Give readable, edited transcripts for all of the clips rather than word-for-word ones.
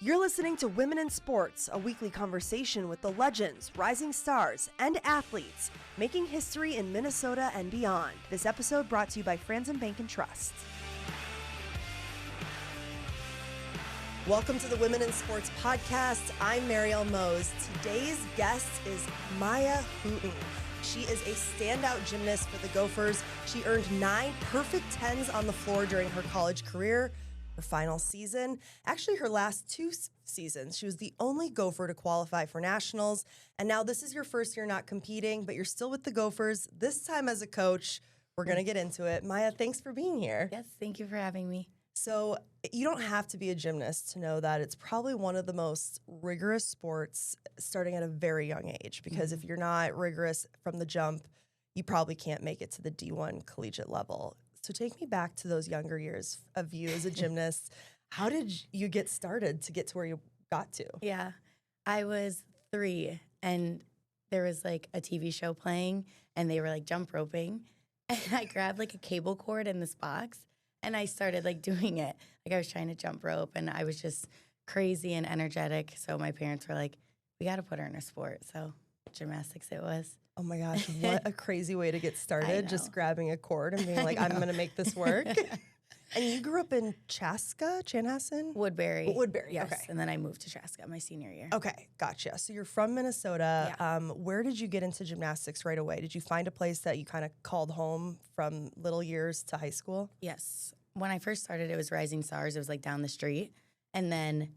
You're listening to Women in Sports, a weekly conversation with the legends, rising stars, and athletes making history in Minnesota and beyond. This episode brought to you by Franzen Bank and Trust. Welcome to the Women in Sports podcast. I'm Marielle Mose. Today's guest is Mya Hooten. She is a standout gymnast for the Gophers. She earned 9 perfect 10s on the floor during her college career. Her final season, actually her last 2 seasons, she was the only Gopher to qualify for nationals. And now this is your first year not competing, but you're still with the Gophers, this time as a coach. We're going to get into it. Mya, thanks for being here. Yes, thank you for having me. So you don't have to be a gymnast to know that it's probably one of the most rigorous sports starting at a very young age, because if you're not rigorous from the jump, you probably can't make it to the D1 collegiate level. So take me back to those younger years of you as a gymnast. How did you get started to get to where you got to? Yeah, I was 3 and there was like a TV show playing and they were like jump roping. And I grabbed like a cable cord in this box and I started like doing it. Like I was trying to jump rope and I was just crazy and energetic. So my parents were like, we got to put her in a sport. So gymnastics it was. Oh my gosh, what a crazy way to get started, just grabbing a cord and being like, I'm going to make this work. And you grew up in Chaska, Chanhassen? Woodbury. Woodbury, yes. Okay. And then I moved to Chaska my senior year. Okay, gotcha. So you're from Minnesota. Yeah. Where did you get into gymnastics right away? Did you find a place that you kind of called home from little years to high school? Yes. When I first started, it was Rising Stars. It was like down the street. And then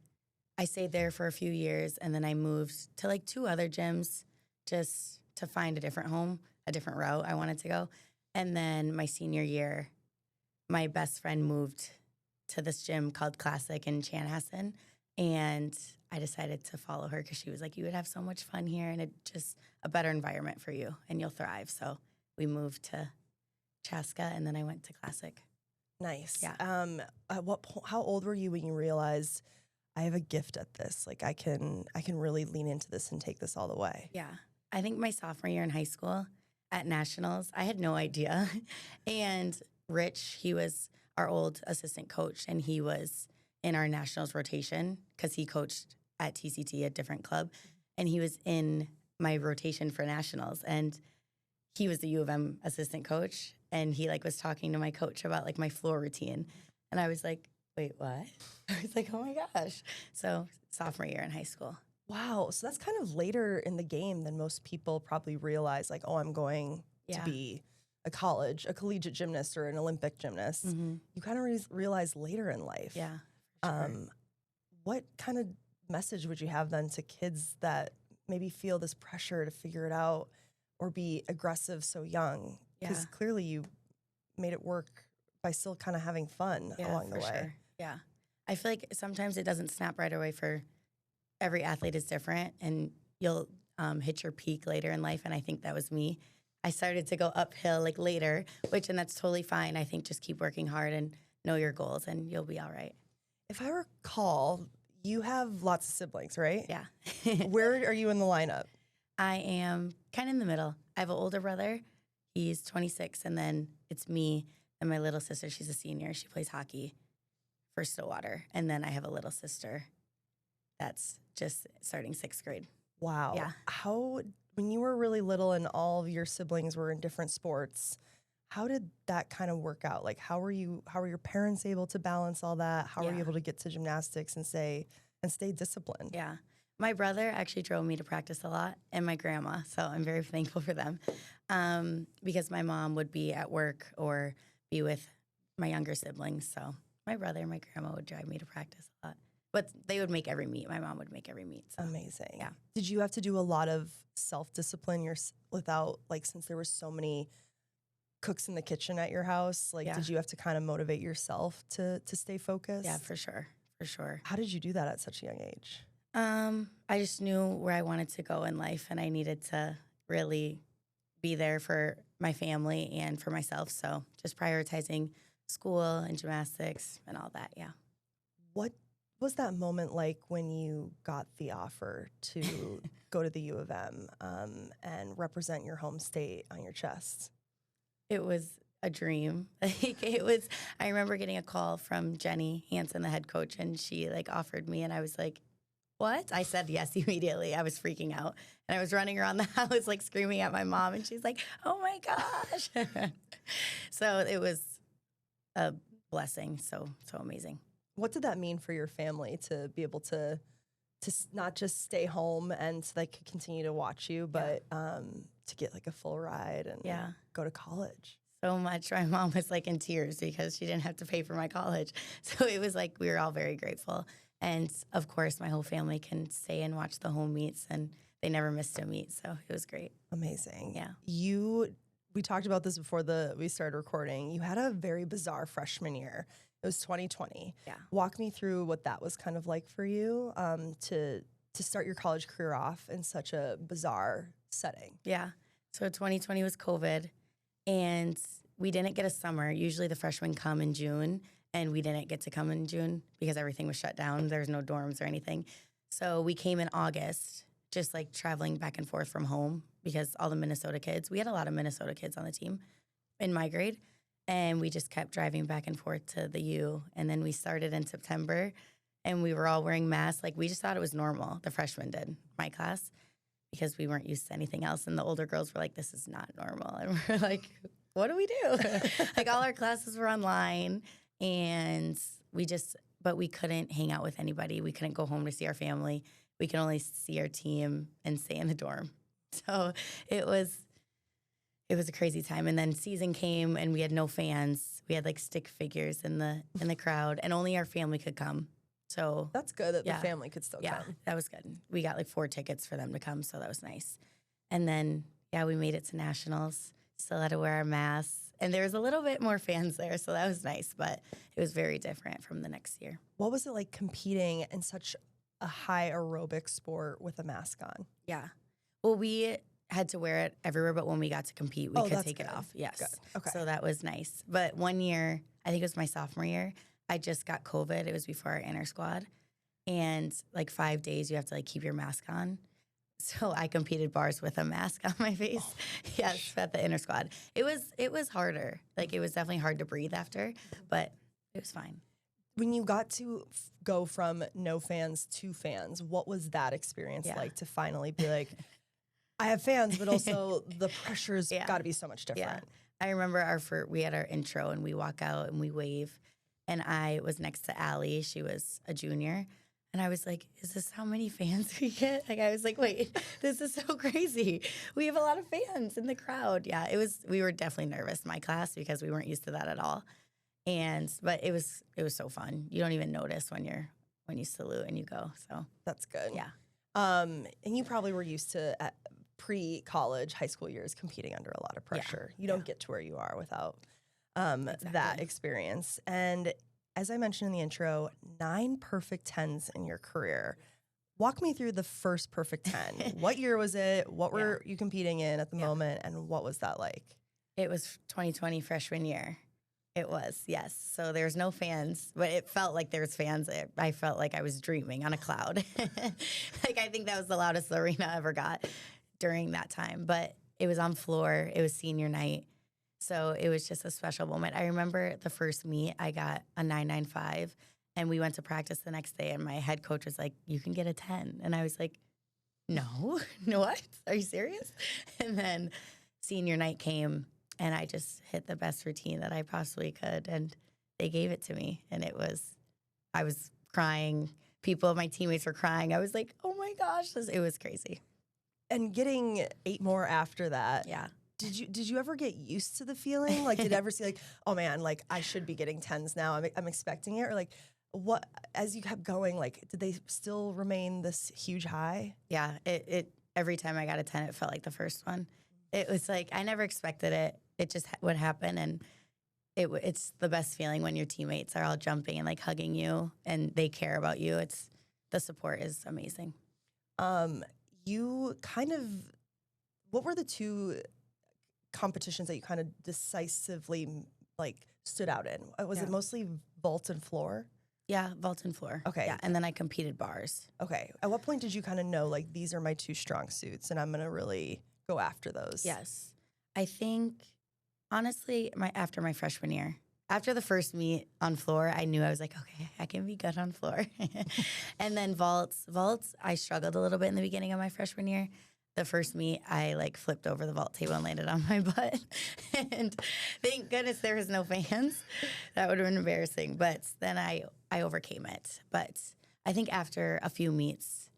I stayed there for a few years. And then I moved to like 2 other gyms just to find a different home, a different route I wanted to go. And then my senior year, my best friend moved to this gym called Classic in Chanhassen. And I decided to follow her because she was like, you would have so much fun here and it's just a better environment for you and you'll thrive. So we moved to Chaska and then I went to Classic. Nice. Yeah. At what how old were you when you realized I have a gift at this? Like I can really lean into this and take this all the way. Yeah. I think my sophomore year in high school at nationals, I had no idea. And Rich, he was our old assistant coach and he was in our nationals rotation because he coached at TCT, a different club. And he was in my rotation for nationals and he was the U of M assistant coach. And he like was talking to my coach about like my floor routine. And I was like, wait, what? I was like, oh my gosh. So sophomore year in high school. Wow. So that's kind of later in the game than most people probably realize, like, oh, I'm going to be a collegiate gymnast or an Olympic gymnast. Mm-hmm. You kind of realize later in life. Yeah. Sure. What kind of message would you have then to kids that maybe feel this pressure to figure it out or be aggressive so young? Because clearly you made it work by still kind of having fun along the way. Sure. Yeah. I feel like sometimes it doesn't snap right away for every athlete is different and you'll hit your peak later in life. And I think that was me. I started to go uphill like later, and that's totally fine. I think just keep working hard and know your goals and you'll be all right. If I recall, you have lots of siblings, right? Yeah. Where are you in the lineup? I am kind of in the middle. I have an older brother. He's 26. And then it's me and my little sister. She's a senior. She plays hockey for Stillwater. And then I have a little sister that's just starting 6th grade. Wow. Yeah. When you were really little and all of your siblings were in different sports, how did that kind of work out? Like, how were your parents able to balance all that? How were you able to get to gymnastics and stay disciplined? Yeah. My brother actually drove me to practice a lot and my grandma. So I'm very thankful for them because my mom would be at work or be with my younger siblings. So my brother and my grandma would drive me to practice a lot. But they would make every meet. My mom would make every meet. So. Amazing. Yeah. Did you have to do a lot of self-discipline without, like, since there were so many cooks in the kitchen at your house, like, did you have to kind of motivate yourself to stay focused? Yeah, for sure. For sure. How did you do that at such a young age? I just knew where I wanted to go in life and I needed to really be there for my family and for myself. So just prioritizing school and gymnastics and all that. Yeah. What was that moment like when you got the offer to go to the U of M and represent your home state on your chest? It was a dream. Like it was, I remember getting a call from Jenny Hansen, the head coach, and she like offered me, and I was like, what? I said yes immediately. I was freaking out. And I was running around the house like screaming at my mom, and she's like, oh my gosh. So it was a blessing. So amazing. What did that mean for your family to be able to not just stay home and so they could continue to watch you, but to get like a full ride and go to college? So much. My mom was like in tears because she didn't have to pay for my college. So it was like we were all very grateful. And of course, my whole family can stay and watch the home meets, and they never missed a meet. So it was great. Amazing. Yeah. We talked about this before we started recording. You had a very bizarre freshman year. It was 2020. Yeah. Walk me through what that was kind of like for you to start your college career off in such a bizarre setting. Yeah. So 2020 was COVID, and we didn't get a summer. Usually the freshmen come in June, and we didn't get to come in June because everything was shut down. There was no dorms or anything. So we came in August, just like traveling back and forth from home because all the Minnesota kids, we had a lot of Minnesota kids on the team in my grade. And we just kept driving back and forth to the U. And then we started in September, and we were all wearing masks. Like, we just thought it was normal. The freshmen did, my class, because we weren't used to anything else. And the older girls were like, this is not normal. And we're like, what do we do? Like, all our classes were online, and but we couldn't hang out with anybody. We couldn't go home to see our family. We could only see our team and stay in the dorm. So it was a crazy time. And then season came, and we had no fans. We had like stick figures in the crowd, and only our family could come. So that's good that the family could still come. Yeah, that was good. We got like 4 tickets for them to come, so that was nice. And then we made it to nationals. Still had to wear our masks, and there was a little bit more fans there, so that was nice. But it was very different from the next year. What was it like competing in such a high aerobic sport with a mask on? Yeah. Well, we had to wear it everywhere, but when we got to compete, we could take it off. Yes. Good. Okay. So that was nice. But one year, I think it was my sophomore year, I just got COVID. It was before our inter squad. And like 5 days, you have to like keep your mask on. So I competed bars with a mask on my face. Yes, at the inter squad. It was harder. Like, it was definitely hard to breathe after, but it was fine. When you got to go from no fans to fans, what was that experience like to finally be like, I have fans, but also the pressure's got to be so much different. Yeah. I remember we had our intro, and we walk out and we wave, and I was next to Allie. She was a junior, and I was like, is this how many fans we get? Like, I was like, wait, this is so crazy. We have a lot of fans in the crowd. Yeah, we were definitely nervous, my class, because we weren't used to that at all. But it was so fun. You don't even notice when you salute and you go. So that's good. Yeah. And you probably were used to pre-college, high school years competing under a lot of pressure. You don't get to where you are without that experience. And as I mentioned in the intro, 9 perfect 10s in your career. Walk me through the first perfect 10. What year was it? What were you competing in at the moment? And what was that like? It was 2020 freshman year. It was, yes. So there was no fans, but it felt like there was fans. I felt like I was dreaming on a cloud. Like, I think that was the loudest the arena ever got during that time. But it was on floor. It was senior night. So it was just a special moment. I remember the first meet, I got a 9.95, and we went to practice the next day, and my head coach was like, you can get a 10. And I was like, no, what? Are you serious? And then senior night came, and I just hit the best routine that I possibly could, and they gave it to me. And I was crying. My teammates were crying. I was like, oh my gosh, it was crazy. And getting 8 more after that. Yeah. Did you ever get used to the feeling? Like, did it ever see like, oh man, like I should be getting 10s now. I'm expecting it, or like, what? As you kept going, like, did they still remain this huge high? Yeah. It every time I got a 10, it felt like the first one. It was like I never expected it. It just would happen, and it's the best feeling when your teammates are all jumping and like hugging you, and they care about you. The support is amazing. What were the 2 competitions that you kind of decisively like stood out in? Was it mostly vault and floor? Yeah, vault and floor. Okay. Yeah, and then I competed bars. Okay. At what point did you kind of know, like, these are my 2 strong suits and I'm going to really go after those? Yes. I think Honestly, after my freshman year. After the first meet on floor, I knew I was like, okay, I can be good on floor. And then vaults, I struggled a little bit in the beginning of my freshman year. The first meet, I like flipped over the vault table and landed on my butt. And thank goodness there was no fans. That would have been embarrassing. But then I overcame it. But I think after a few meets,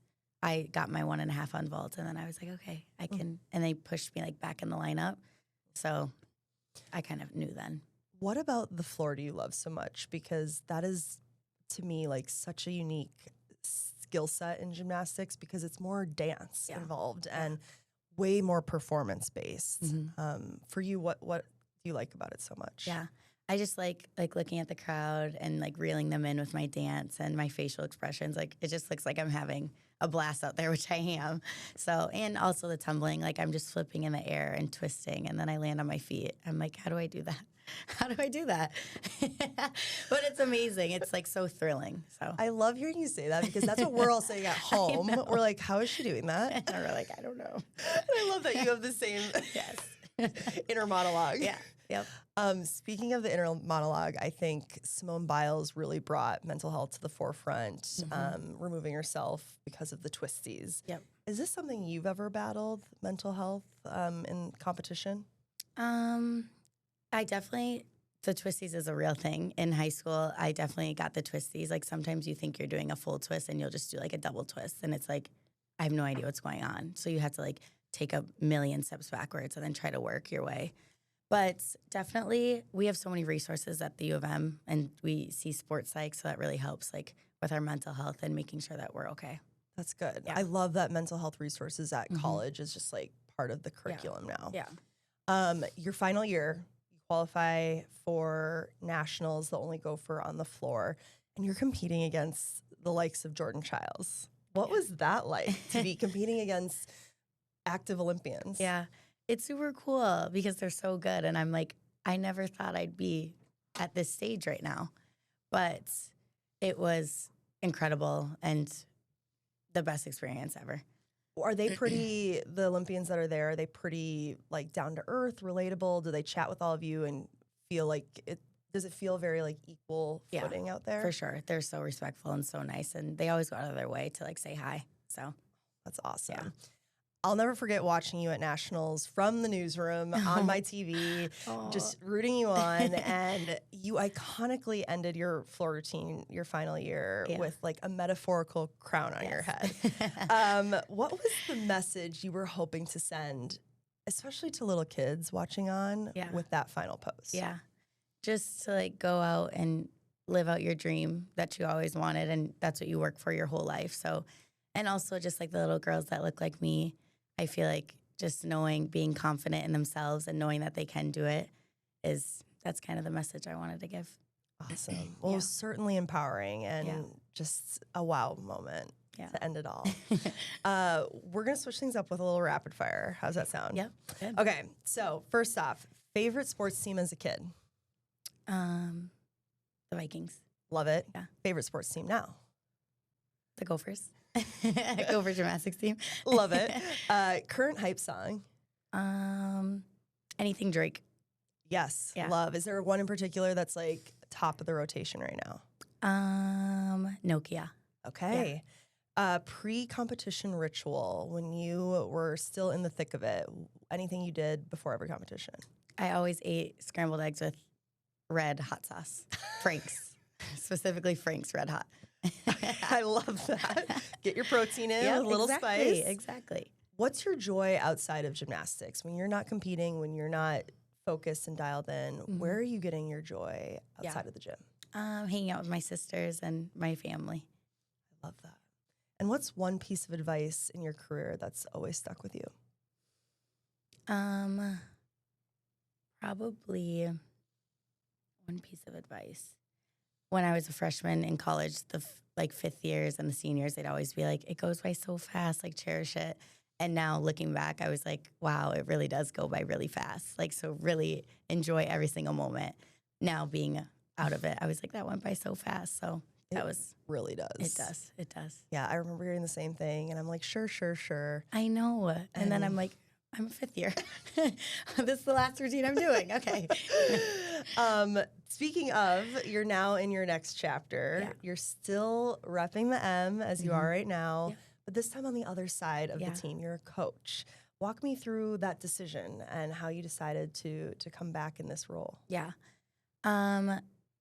I got my 1.5 on vault. And then I was like, okay, I can. And they pushed me like back in the lineup. So I kind of knew then. What about the floor do you love so much? Because that is, to me, like such a unique skill set in gymnastics because it's more dance involved and way more performance based. For you, what do you like about it so much? Yeah, I just like looking at the crowd and like reeling them in with my dance and my facial expressions. Like it just looks like I'm having a blast out there, which I am. So, and also the tumbling, like I'm just flipping in the air and twisting and then I land on my feet. I'm like, how do I do that? How do I do that? But it's amazing. It's like so thrilling. So I love hearing you say that because that's what we're all saying at home. We're like, how is she doing that? And we're like, I don't know. And I love that you have the same inner monologue. Yeah. Yep. Speaking of the inner monologue, I think Simone Biles really brought mental health to the forefront, removing herself because of the twisties. Yep. Is this something you've ever battled, mental health, in competition? I definitely, the twisties is a real thing. In high school, I definitely got the twisties. Like sometimes you think you're doing a full twist and you'll just do like a double twist. And it's like, I have no idea what's going on. So you have to like take a million steps backwards and then try to work your way. But definitely, we have so many resources at the U of M and we see sports psych. So that really helps like with our mental health and making sure that we're okay. That's good. Yeah. I love that mental health resources at college is just like part of the curriculum now. Yeah. Your final year, qualify for nationals, the only Gopher on the floor, and you're competing against the likes of Jordan Childs. What was that like to be competing against active Olympians? Yeah, it's super cool because they're so good. And I'm like, I never thought I'd be at this stage right now, but it was incredible and the best experience ever. Are they pretty, the Olympians that are there, are they pretty like down to earth, relatable? Do they chat with all of you and feel like it, does it feel very like equal footing out there? For sure. They're so respectful and so nice. And they always go out of their way to like say hi. So that's awesome. Yeah. I'll never forget watching you at nationals from the newsroom on my TV, just rooting you on. And you iconically ended your floor routine, your final year, with like a metaphorical crown on your head. What was the message you were hoping to send, especially to little kids watching on with that final pose? Yeah. Just to like go out and live out your dream that you always wanted. And that's what you work for your whole life. So, and also just like the little girls that look like me, I feel like just knowing, being confident in themselves and knowing that they can do it that's kind of the message I wanted to give. Awesome. Well, it was certainly empowering and just a wow moment to end it all. We're going to switch things up with a little rapid fire. How's that sound? Yep. Good. Okay. So first off, favorite sports team as a kid? The Vikings. Love it. Yeah. Favorite sports team now? The Gophers. Gopher gymnastics team. Love it. Current hype song? Anything Drake. Yes. Yeah. Love. Is there one in particular that's like top of the rotation right now? Nokia. Okay. Yeah. Pre-competition ritual, when you were still in the thick of it, anything you did before every competition? I always ate scrambled eggs with red hot sauce. Frank's. Specifically Frank's Red Hot. I love that. Get your protein in with a little spice. Exactly. What's your joy outside of gymnastics? When you're not competing, when you're not focused and dialed in, where are you getting your joy outside of the gym? Hanging out with my sisters and my family. I love that. And what's one piece of advice in your career that's always stuck with you? Probably one piece of advice. When I was a freshman in college, the fifth years and the seniors, they'd always be like, it goes by so fast, like cherish it. And now looking back, I was like, wow, it really does go by really fast. Like, so really enjoy every single moment. Now being out of it, I was like, that went by so fast. So that was. Really does. It does. It does. Yeah, I remember hearing the same thing. And I'm like, sure. I know. And then I'm like, I'm a fifth year. This is the last routine I'm doing. Okay. Speaking of, you're now in your next chapter. Yeah. You're still repping the M as you are right now, Yeah. but this time on the other side of the team, you're a coach. Walk me through that decision and how you decided to come back in this role. Yeah.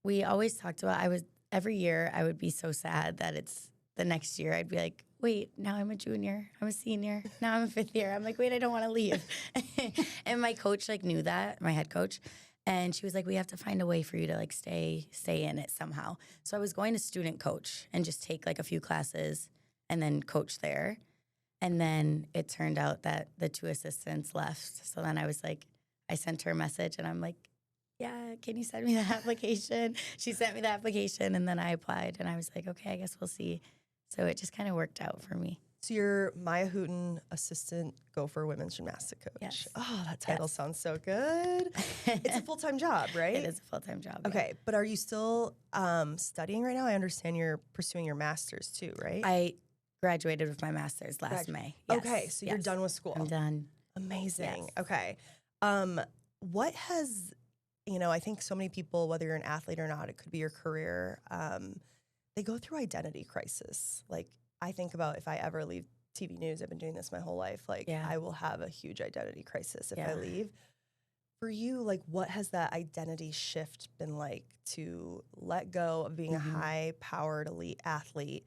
We always talked about, every year I would be so sad that it's the next year. I'd be like, wait, now I'm a junior, I'm a senior, now I'm a fifth year. I'm like, wait, I don't want to leave. And my coach like knew that, my head coach. And she was like, we have to find a way for you to like stay in it somehow. So I was going to student coach and just take like a few classes and then coach there. And then it turned out that the 2 assistants left. So then I was like, I sent her a message and I'm like, yeah, can you send me the application? She sent me the application and then I applied and I was like, okay, I guess we'll see. So it just kind of worked out for me. So you're Mya Hooten, assistant Gopher women's gymnastic coach. Yes. Oh, that title sounds so good. It's a full-time job, right? It is a full-time job. Okay, but are you still studying right now? I understand you're pursuing your master's too, right? I graduated with my master's last May. Yes. Okay, so you're done with school. I'm done. Amazing. Yes. Okay. What has, I think so many people, whether you're an athlete or not, it could be your career, they go through identity crisis. Like, I think about if I ever leave TV news, I've been doing this my whole life, I will have a huge identity crisis if I leave. For you, like, what has that identity shift been like to let go of being a high-powered elite athlete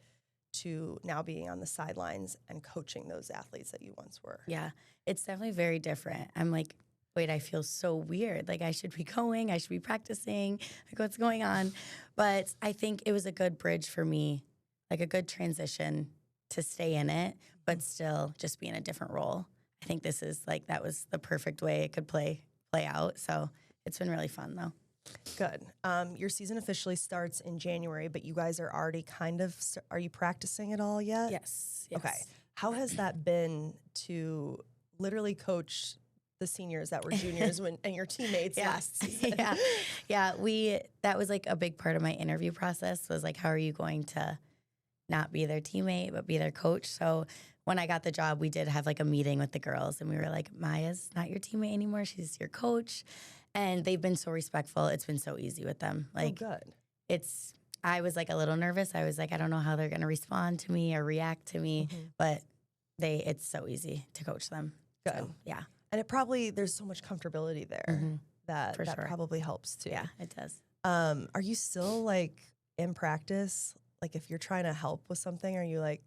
to now being on the sidelines and coaching those athletes that you once were? Yeah, it's definitely very different. I'm like, wait, I feel so weird. Like I should be going, I should be practicing, like what's going on? But I think it was a good bridge for me, like a good transition to stay in it, but still just be in a different role. I think this is like, that was the perfect way it could play out. So it's been really fun though. Good. Your season officially starts in January, but you guys are already are you practicing at all yet? Yes. Okay. How has that been to literally coach the seniors that were juniors and your teammates last season? That was like a big part of my interview process was like, how are you going to not be their teammate, but be their coach? So when I got the job, we did have like a meeting with the girls and we were like, Maya's not your teammate anymore. She's your coach. And they've been so respectful. It's been so easy with them. Like, good. I was like a little nervous. I was like, I don't know how they're going to respond to me or react to me, but it's so easy to coach them. Good. So, yeah. And there's so much comfortability there that probably helps too. Yeah, it does. Are you still like in practice? Like if you're trying to help with something, are you like,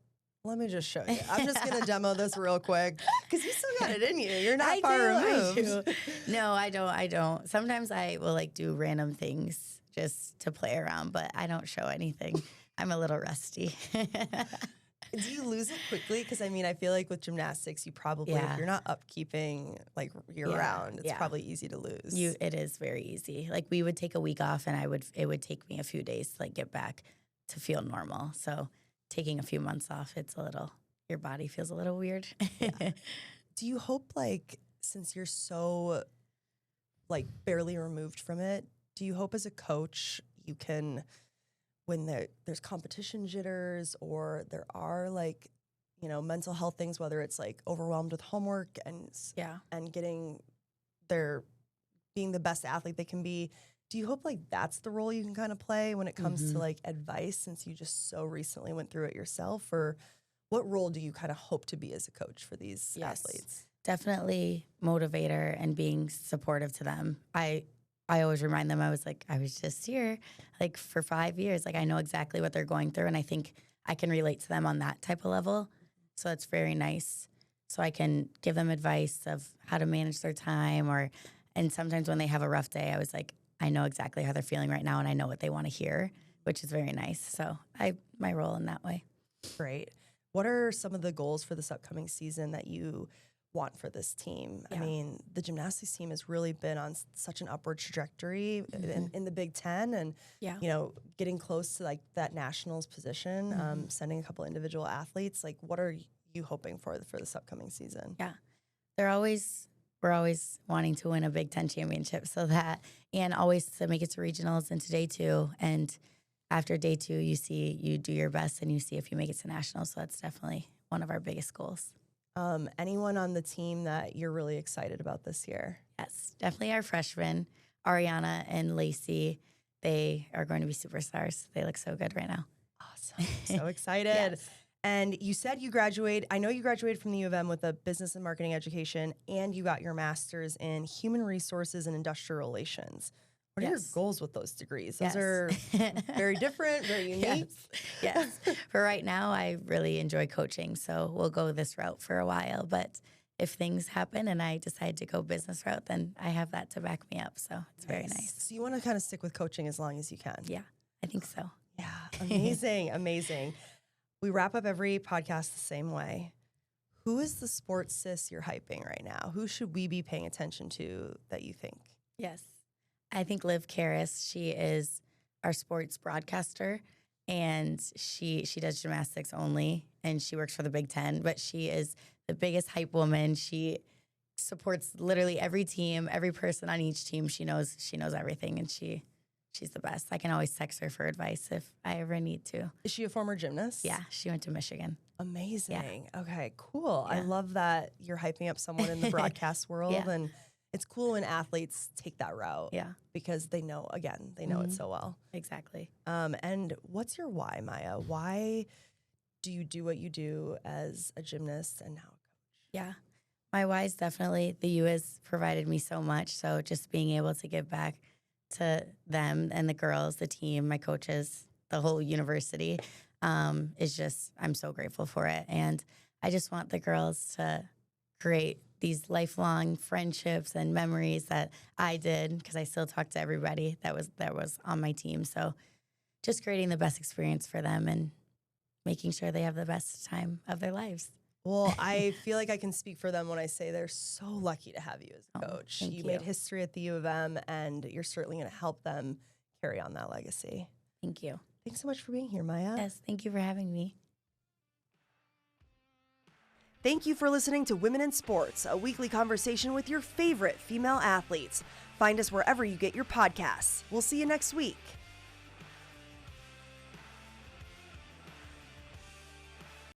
let me just show you. I'm just going to demo this real quick because you still got it in you. You're not far removed. No, I don't. Sometimes I will like do random things just to play around, but I don't show anything. I'm a little rusty. Do you lose it quickly? Because I mean, I feel like with gymnastics, you probably, if you're not upkeeping like year round, it's probably easy to lose. It is very easy. Like we would take a week off and it would take me a few days to like get back to feel normal. So taking a few months off, your body feels a little weird. Do you hope like, since you're so like barely removed from it, do you hope as a coach you can, when there's competition jitters or there are like, mental health things, whether it's like overwhelmed with homework and getting being the best athlete they can be, do you hope like that's the role you can kind of play when it comes to like advice, since you just so recently went through it yourself? Or what role do you kind of hope to be as a coach for these athletes? Definitely motivator and being supportive to them. I always remind them, I was just here like for 5 years. Like I know exactly what they're going through and I think I can relate to them on that type of level. So it's very nice. So I can give them advice of how to manage their time and sometimes when they have a rough day, I was like, I know exactly how they're feeling right now and I know what they want to hear, which is very nice. So my role in that way. Great. What are some of the goals for this upcoming season that you want for this team? I mean, the gymnastics team has really been on such an upward trajectory in the Big Ten and, getting close to like that nationals position, sending a couple individual athletes. Like, what are you hoping for this upcoming season? Yeah, we're always wanting to win a Big Ten championship and always to make it to regionals and to day 2. And after day 2, you do your best and you see if you make it to nationals. So that's definitely one of our biggest goals. Anyone on the team that you're really excited about this year? Yes, definitely our freshmen, Ariana and Lacey. They are going to be superstars. They look so good right now. Awesome. So excited. Yes. And you said you graduated. I know you graduated from the U of M with a business and marketing education, and you got your master's in human resources and industrial relations. What are your goals with those degrees? Those are very different, very unique. Yes. For right now, I really enjoy coaching, so we'll go this route for a while. But if things happen and I decide to go business route, then I have that to back me up. So it's very nice. So you want to kind of stick with coaching as long as you can. Yeah, I think so. Yeah, amazing, amazing. We wrap up every podcast the same way. Who is the sports sis you're hyping right now? Who should we be paying attention to that you think? Yes. I think Liv Karras, she is our sports broadcaster, and she does gymnastics only, and she works for the Big Ten, but she is the biggest hype woman. She supports literally every team, every person on each team. She knows everything, and she's the best. I can always text her for advice if I ever need to. Is she a former gymnast? Yeah, she went to Michigan. Amazing. Yeah. Okay, cool. Yeah. I love that you're hyping up someone in the broadcast world, and it's cool when athletes take that route. Yeah. Because they know it so well. Exactly. And what's your why, Mya? Why do you do what you do as a gymnast and now a coach? Yeah. My why is definitely the U has provided me so much. So just being able to give back to them and the girls, the team, my coaches, the whole university is just, I'm so grateful for it. And I just want the girls to create these lifelong friendships and memories that I did, because I still talk to everybody that was on my team. So just creating the best experience for them and making sure they have the best time of their lives. Well, I feel like I can speak for them when I say they're so lucky to have you as a coach. Thank you. Made history at the U of M, and you're certainly going to help them carry on that legacy. Thank you. Thanks so much for being here, Mya. Yes, thank you for having me. Thank you for listening to Women in Sports, a weekly conversation with your favorite female athletes. Find us wherever you get your podcasts. We'll see you next week.